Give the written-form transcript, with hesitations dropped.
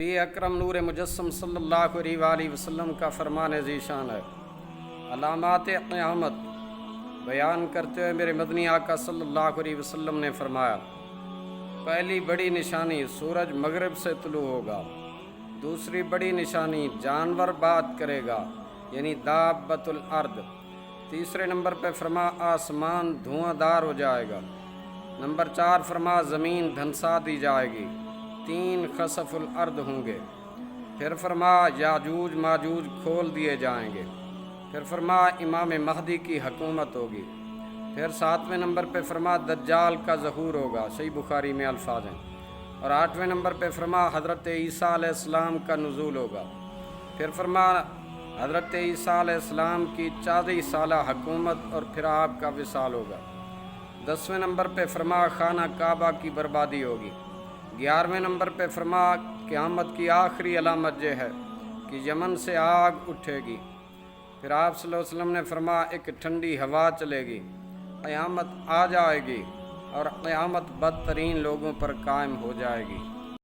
نبی اکرم نور مجسم صلی اللہ علیہ وآلہ وسلم کا فرمان ذیشان ہے۔ علامات قیامت بیان کرتے ہوئے میرے مدنی آقا صلی اللہ علیہ وسلم نے فرمایا، پہلی بڑی نشانی سورج مغرب سے طلوع ہوگا، دوسری بڑی نشانی جانور بات کرے گا یعنی دابۃ الارض، تیسرے نمبر پہ فرما آسمان دھواں دار ہو جائے گا، نمبر 4 فرما زمین دھنسا دی جائے گی، 3 خسف الارض ہوں گے، پھر فرما یاجوج ماجوج کھول دیے جائیں گے، پھر فرما امام مہدی کی حکومت ہوگی، پھر 7ویں نمبر پہ فرما دجال کا ظہور ہوگا، صحیح بخاری میں الفاظ ہیں، اور 8ویں نمبر پہ فرما حضرت عیسیٰ علیہ السلام کا نزول ہوگا، پھر فرما حضرت عیسیٰ علیہ السلام کی 40 سالہ حکومت اور پھر آپ کا وصال ہوگا، 10ویں نمبر پہ فرما خانہ کعبہ کی بربادی ہوگی، 11ویں نمبر پہ فرما قیامت کی آخری علامت یہ ہے کہ یمن سے آگ اٹھے گی، پھر آپ صلی اللہ علیہ وسلم نے فرمایا ایک ٹھنڈی ہوا چلے گی، قیامت آ جائے گی اور قیامت بدترین لوگوں پر قائم ہو جائے گی۔